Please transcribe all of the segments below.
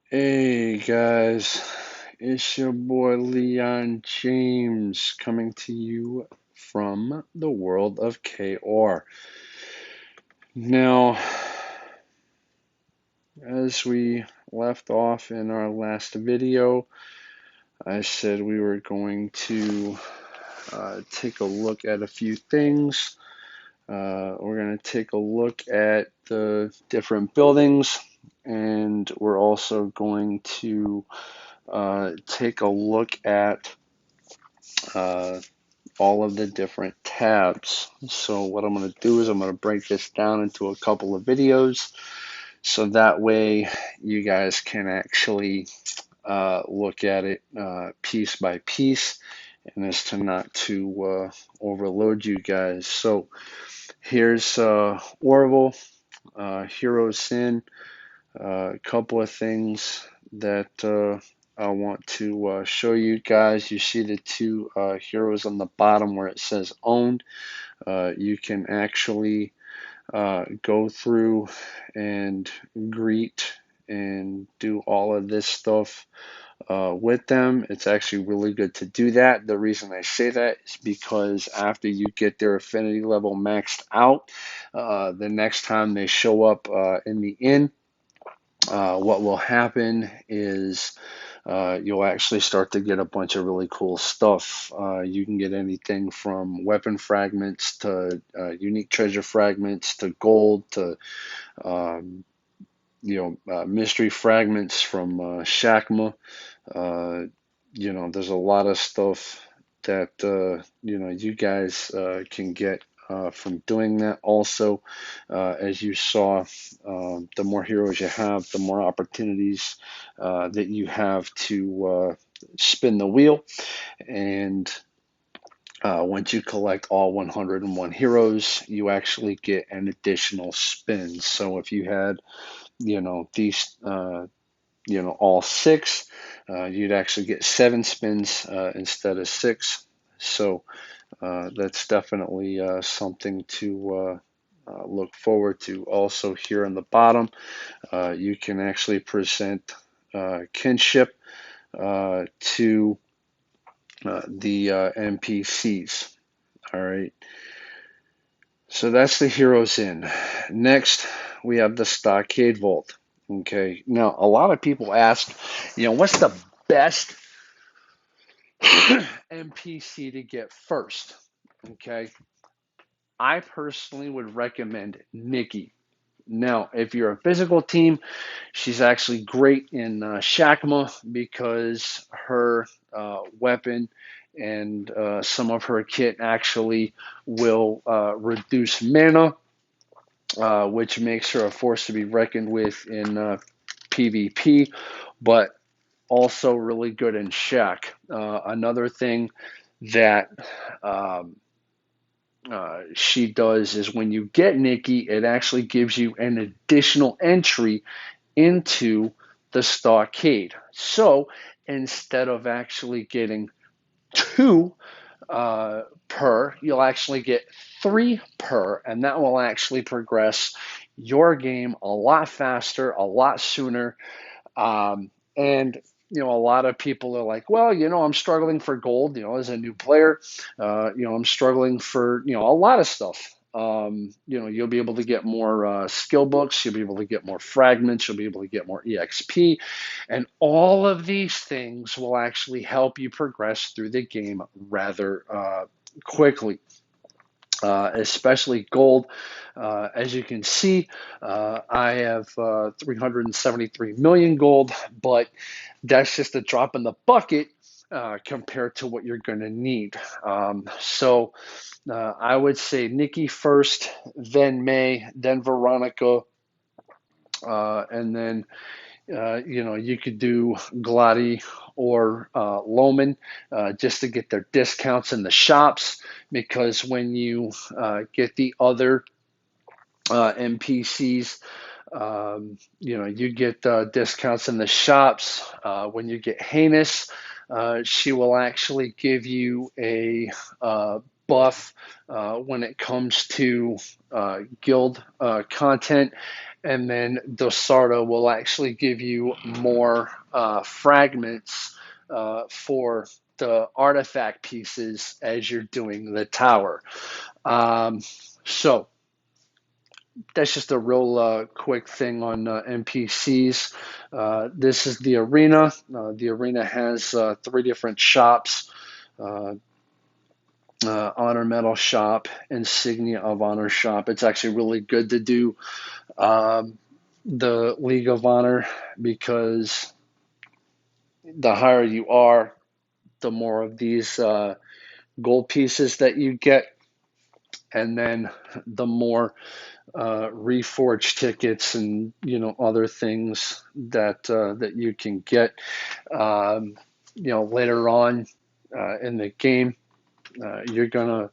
Hey guys, it's your boy LeonJames coming to you from the world of KR. Now, as we left off in our last video, I said we were going to take a look at a few things. We're going to take a look at the different buildings, and we're also going to take a look at uh, all of the different tabs. So what I'm going to do is I'm going to break this down into a couple of videos so that way you guys can actually look at it piece by piece, and as to not to overload you guys. So here's Orville, Hero Sin, a couple of things that I want to show you guys. You see the two heroes on the bottom where it says owned. You can actually go through and greet and do all of this stuff with them. It's actually really good to do that. The reason I say that is because after you get their affinity level maxed out, the next time they show up in the inn, what will happen is you'll actually start to get a bunch of really cool stuff. You can get anything from weapon fragments to unique treasure fragments to gold to um, mystery fragments from Shakma. There's a lot of stuff that you guys can get from doing that. Also, as you saw, the more heroes you have, the more opportunities that you have to spin the wheel. And once you collect all 101 heroes, you actually get an additional spin. So if you had, these, all six, you'd actually get 7 spins instead of 6. So that's definitely something to look forward to. Also, here on the bottom, you can actually present kinship to the NPCs. All right. So that's the Heroes Inn. Next, we have the Stockade Vault. Okay. Now, a lot of people ask, what's the best NPC to get first? Okay. I personally would recommend Nikki. Now, if you're a physical team, she's actually great in Shakma because her weapon and some of her kit actually will reduce mana, which makes her a force to be reckoned with in PvP, but also really good in Shak. Another thing that she does is when you get Nikki, it actually gives you an additional entry into the stockade. So instead of actually getting 2 per, you'll actually get 3 per, and that will actually progress your game a lot faster, a lot sooner. And a lot of people are like, well, I'm struggling for gold, as a new player. I'm struggling for, a lot of stuff. You'll be able to get more skill books, you'll be able to get more fragments, you'll be able to get more EXP, and all of these things will actually help you progress through the game rather quickly. Especially gold. As you can see, I have 373 million gold, but that's just a drop in the bucket compared to what you're going to need. So I would say Nikki first, then May, then Veronica, and then you could do Gladi or Loman just to get their discounts in the shops, because when you get the other NPCs, you get discounts in the shops. When you get Heinous, she will actually give you a buff when it comes to guild content. and then Dosardo will actually give you more fragments for the artifact pieces as you're doing the tower. So that's just a real quick thing on NPCs. This is the arena. The arena has 3 different shops. Honor Medal shop, Insignia of Honor shop. It's actually really good to do the League of Honor, because the higher you are, the more of these gold pieces that you get, and then the more reforged tickets and other things that you can get later on in the game. You're gonna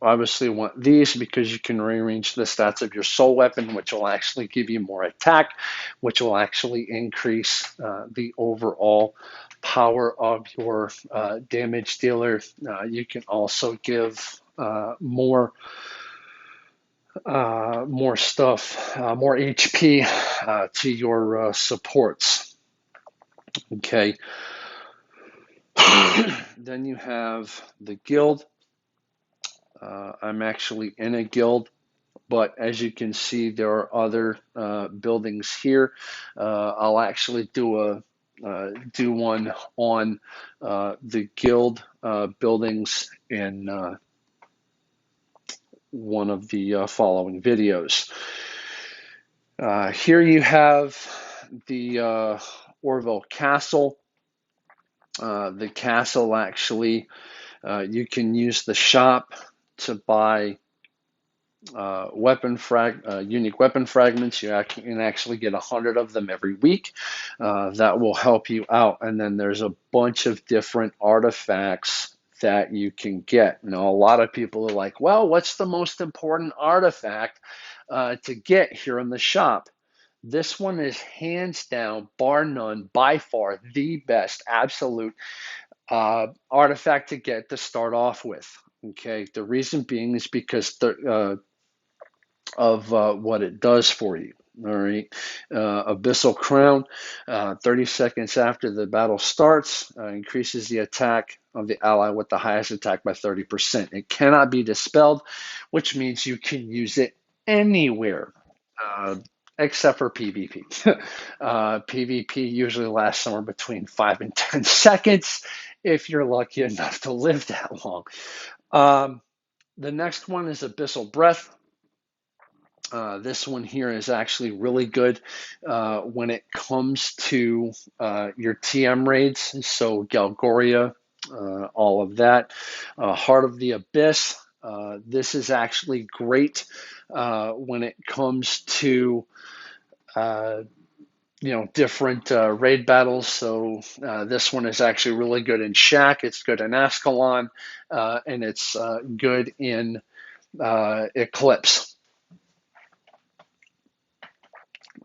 obviously want these because you can rearrange the stats of your soul weapon, which will actually give you more attack, which will actually increase the overall power of your damage dealer. You can also give more stuff, more HP to your supports. Okay. Then you have the guild. I'm actually in a guild, but as you can see, there are other buildings here. I'll actually do one on the guild buildings in one of the following videos. Here you have the Orvel Castle. The castle actually, you can use the shop to buy unique weapon fragments. You can actually get 100 of them every week. That will help you out. And then there's a bunch of different artifacts that you can get. Now, a lot of people are like, well, what's the most important artifact to get here in the shop? This one is hands down, bar none, by far the best absolute artifact to get to start off with. Okay, the reason being is because of what it does for you. All right, Abyssal Crown, 30 seconds after the battle starts, increases the attack of the ally with the highest attack by 30%. It cannot be dispelled, which means you can use it anywhere. Except for PvP. PvP usually lasts somewhere between 5 and 10 seconds if you're lucky enough to live that long. The next one is Abyssal Breath. This one here is actually really good when it comes to your TM raids. So Galgoria, all of that. Heart of the Abyss. This is actually great when it comes to different raid battles. So this one is actually really good in Shack. It's good in Ascalon, and it's good in Eclipse.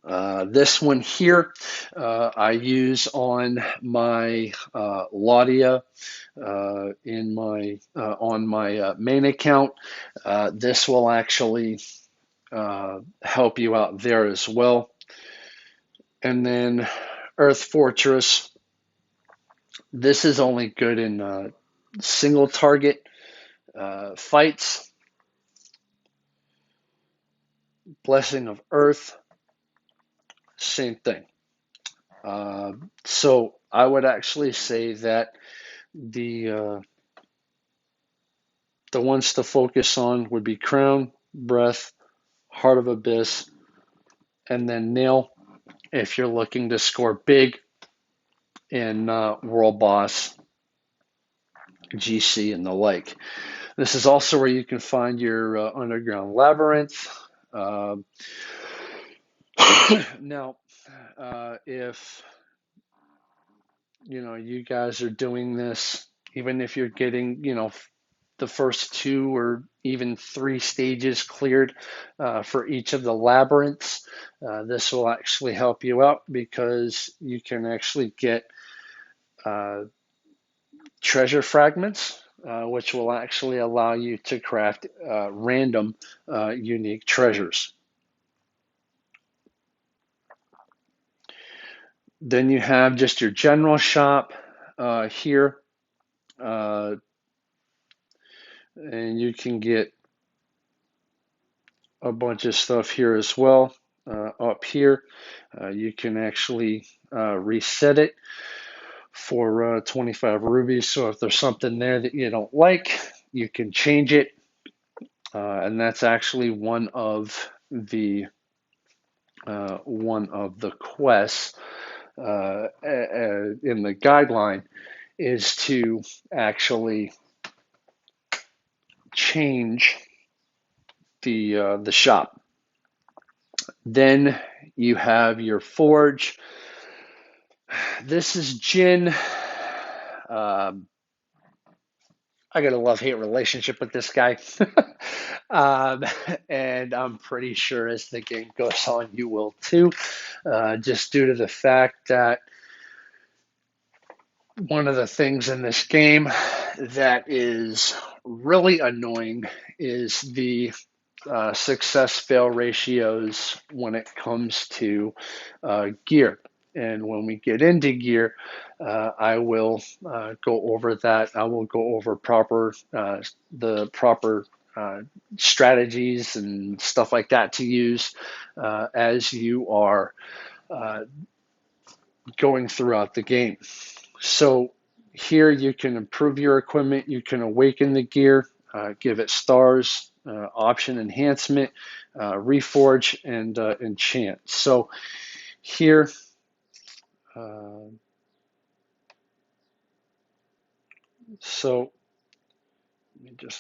This one here I use on my Laudia on my main account. This will actually help you out there as well. And then Earth Fortress. This is only good in single target fights. Blessing of Earth, same thing. So I would actually say that the ones to focus on would be Crown, Breath, Heart of Abyss, and then Nail if you're looking to score big in World Boss, GC, and the like. This is also where you can find your Underground Labyrinth. Now, if you guys are doing this, even if you're getting the first 2 or even 3 stages cleared for each of the labyrinths, this will actually help you out because you can actually get treasure fragments, which will actually allow you to craft random unique treasures. Then you have just your general shop here, and you can get a bunch of stuff here as well. Up here, you can actually reset it for 25 rubies. So if there's something there that you don't like, you can change it. And that's actually one of the quests in the guideline, is to actually change the shop. Then you have your forge. This is Jin. I got a love-hate relationship with this guy. And I'm pretty sure as the game goes on, you will too, just due to the fact that one of the things in this game that is really annoying is the success-fail ratios when it comes to gear. And when we get into gear, I will go over that. I will go over the proper strategies and stuff like that to use as you are going throughout the game. So here you can improve your equipment, you can awaken the gear, give it stars, option enhancement, reforge, and enchant. So here,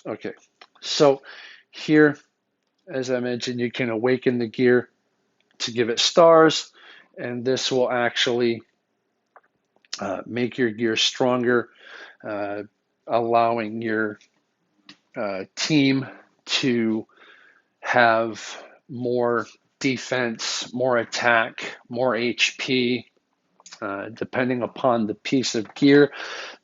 okay. So here, as I mentioned, you can awaken the gear to give it stars, and this will actually make your gear stronger, allowing your team to have more defense, more attack, more HP, depending upon the piece of gear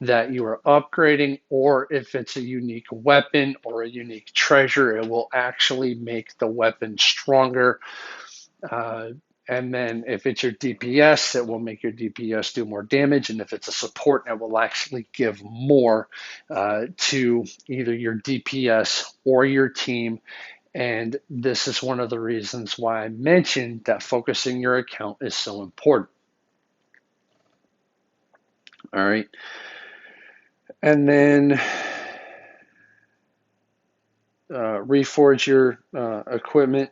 that you are upgrading, or if it's a unique weapon or a unique treasure, it will actually make the weapon stronger. And then if it's your DPS, it will make your DPS do more damage. And if it's a support, it will actually give more to either your DPS or your team. And this is one of the reasons why I mentioned that focusing your account is so important. All right. And then reforge your equipment.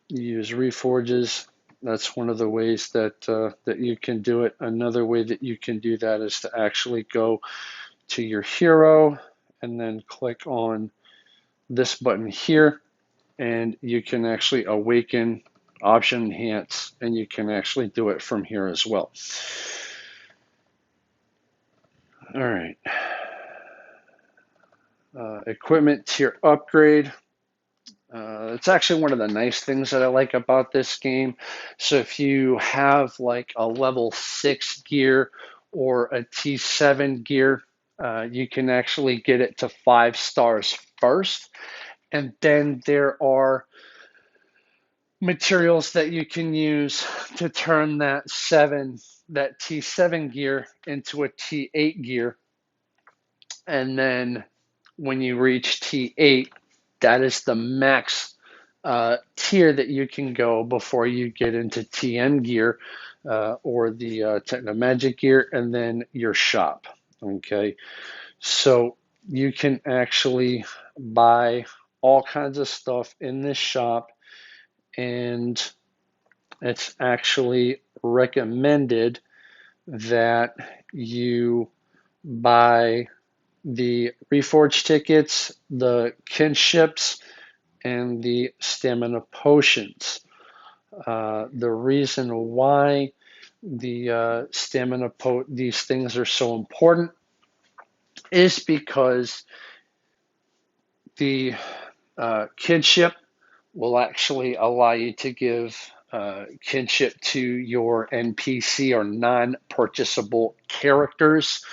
You use reforges. That's one of the ways that that you can do it. Another way that you can do that is to actually go to your hero and then click on this button here, and you can actually awaken, option enhance, and you can actually do it from here as well. All right. Equipment tier upgrade. It's actually one of the nice things that I like about this game. So if you have like a level 6 gear or a T7 gear, you can actually get it to 5 stars first. And then there are materials that you can use to turn that T7 gear into a T8 gear. And then when you reach T8, that is the max tier that you can go before you get into TN gear or the Techno Magic gear, and then your shop. Okay, so you can actually buy all kinds of stuff in this shop, and it's actually recommended that you buy the reforged tickets, the kinships, and the stamina potions. The reason why the these things are so important is because the kinship will actually allow you to give kinship to your NPC or non-purchasable characters.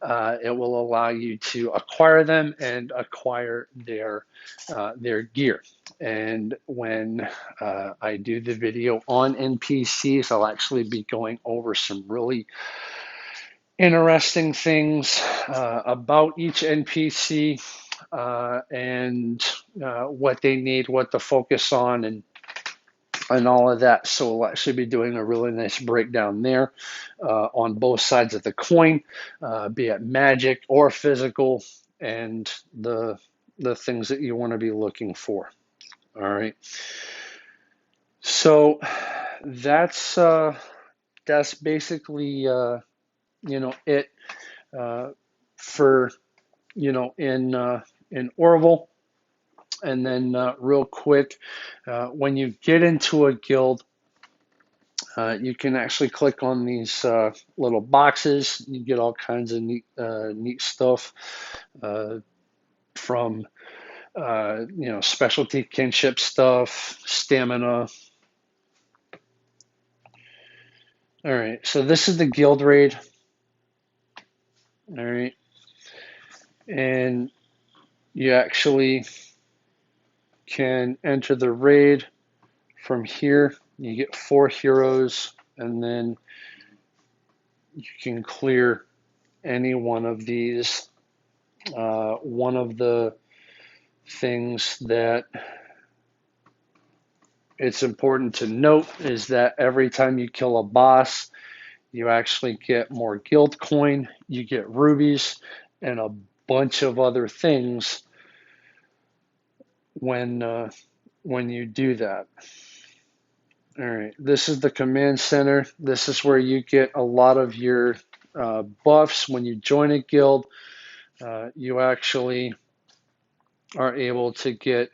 it will allow you to acquire them and acquire their gear. And when I do the video on NPCs, I'll actually be going over some really interesting things about each NPC and what they need, what to focus on, and all of that. So we'll actually be doing a really nice breakdown there on both sides of the coin, be it magic or physical, and the things that you want to be looking for. All right. So that's basically it for in Orvel. And then real quick, when you get into a guild, you can actually click on these little boxes. You get all kinds of neat stuff from specialty kinship stuff, stamina. All right, so this is the guild raid. All right, and you actually can enter the raid from here. You get 4 heroes, and then you can clear any one of these. One of the things that it's important to note is that every time you kill a boss, you actually get more guild coin, you get rubies, and a bunch of other things when you do that. All right, this is the command center. This is where you get a lot of your buffs. When you join a guild, you actually are able to get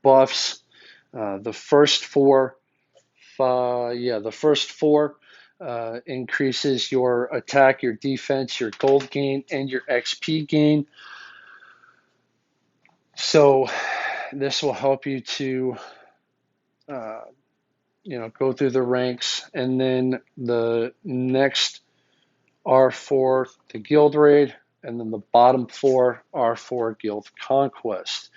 buffs. The first four increases your attack, your defense, your gold gain, and your XP gain. So this will help you to go through the ranks. And then the next are for the guild raid, and then the bottom 4 are for guild conquest.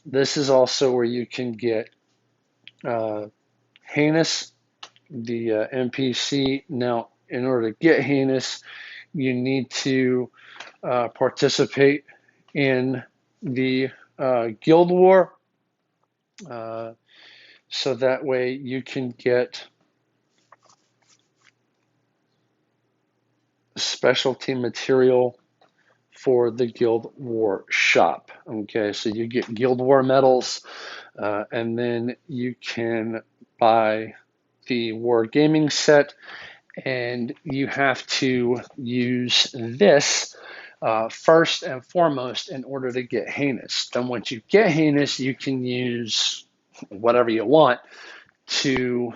This is also where you can get Heinous, the NPC. Now, in order to get Heinous, you need to participate in the guild war, so that way you can get specialty material for the Guild War shop. Okay, so you get Guild War medals, and then you can buy the War Gaming set, and you have to use this first and foremost in order to get Heinous. Then once you get Heinous, you can use whatever you want to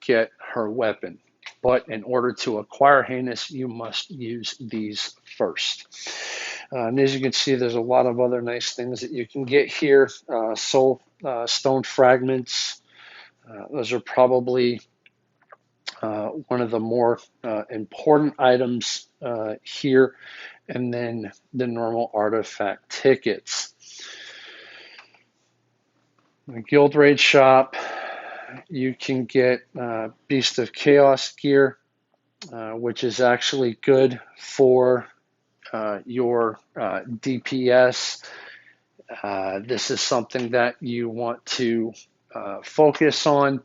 get her weapon. But in order to acquire Heinous, you must use these first. And as you can see, there's a lot of other nice things that you can get here. Stone fragments. Those are probably one of the more important items here. And then the normal artifact tickets. The Guild Raid shop. You can get Beast of Chaos gear, which is actually good for your DPS. This is something that you want to focus on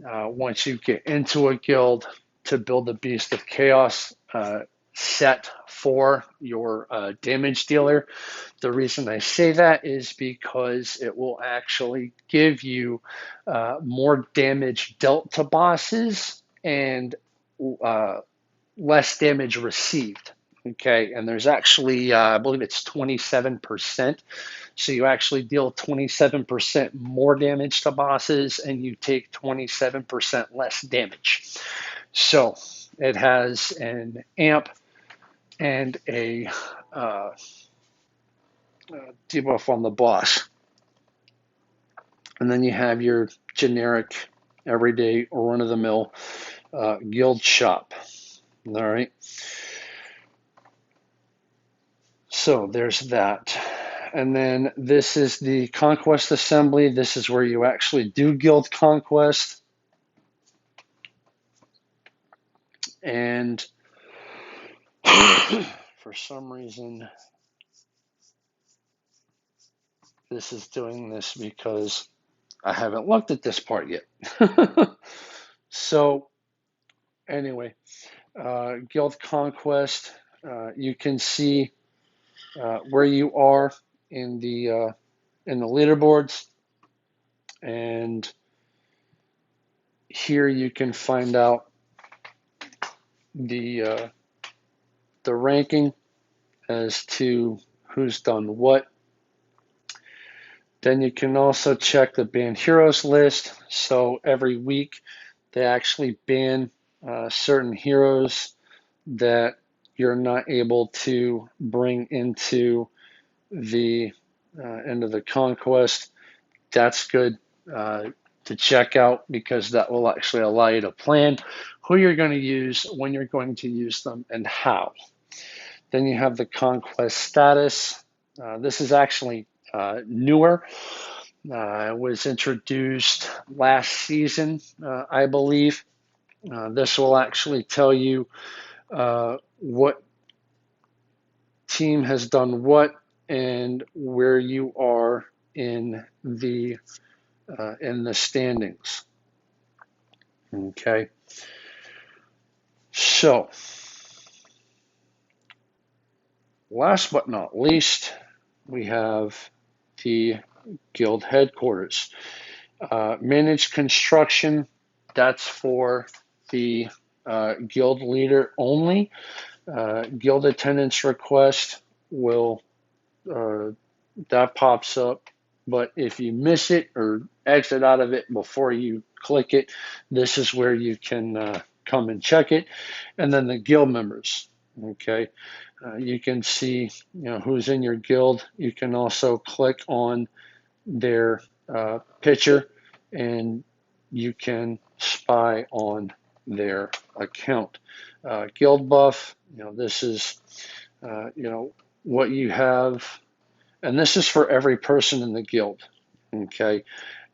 once you get into a guild, to build the Beast of Chaos set for your damage dealer. The reason I say that is because it will actually give you more damage dealt to bosses and less damage received. Okay, and there's actually, I believe it's 27%. So you actually deal 27% more damage to bosses, and you take 27% less damage. So it has an amp and a debuff on the boss. And then you have your generic, everyday, or run-of-the-mill guild shop. All right. So there's that. And then this is the Conquest Assembly. This is where you actually do guild conquest. And for some reason, this is doing this because I haven't looked at this part yet. So anyway, guild conquest, you can see where you are in the leaderboards, and here you can find out the ranking as to who's done what. Then you can also check the banned heroes list. So every week they actually ban certain heroes that you're not able to bring into the end of the conquest. That's good to check out, because that will actually allow you to plan who you're going to use, when you're going to use them, and how. Then you have the conquest status. This is actually newer. It was introduced last season, I believe. This will actually tell you what team has done what and where you are in the standings. Okay. So, last but not least, we have the guild headquarters. Managed construction, that's for the guild leader only. Guild attendance request will, that pops up, but if you miss it or exit out of it before you click it, this is where you can come and check it. And then the guild members, okay? You can see, who's in your guild. You can also click on their picture, and you can spy on their account. Guild buff, this is, what you have, and this is for every person in the guild, okay?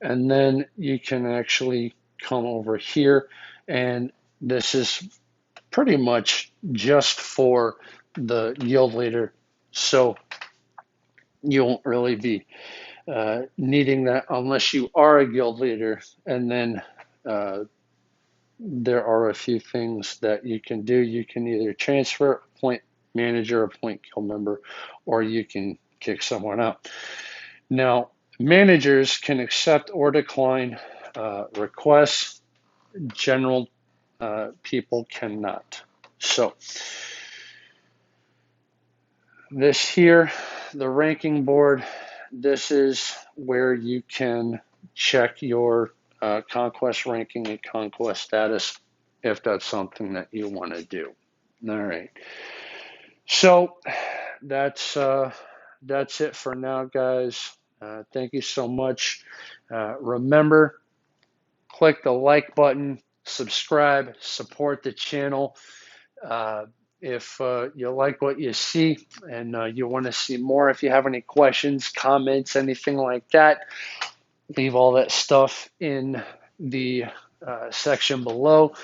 And then you can actually come over here, and this is pretty much just for the guild leader, so you won't really be needing that unless you are a guild leader. And then there are a few things that you can do. You can either transfer, appoint manager, appoint guild member, or you can kick someone out. Now, managers can accept or decline requests. General people cannot. So this here, the ranking board, this is where you can check your conquest ranking and conquest status, if that's something that you want to do. All right. So that's it for now, guys. Thank you so much. Remember, click the like button, subscribe, support the channel. If you like what you see and you want to see more, if you have any questions, comments, anything like that, leave all that stuff in the section below,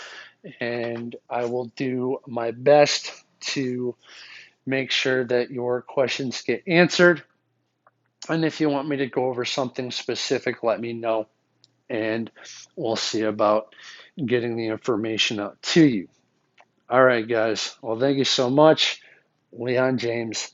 and I will do my best to make sure that your questions get answered. And if you want me to go over something specific, let me know, and we'll see about getting the information out to you. All right, guys. Well, thank you so much. LeonJames.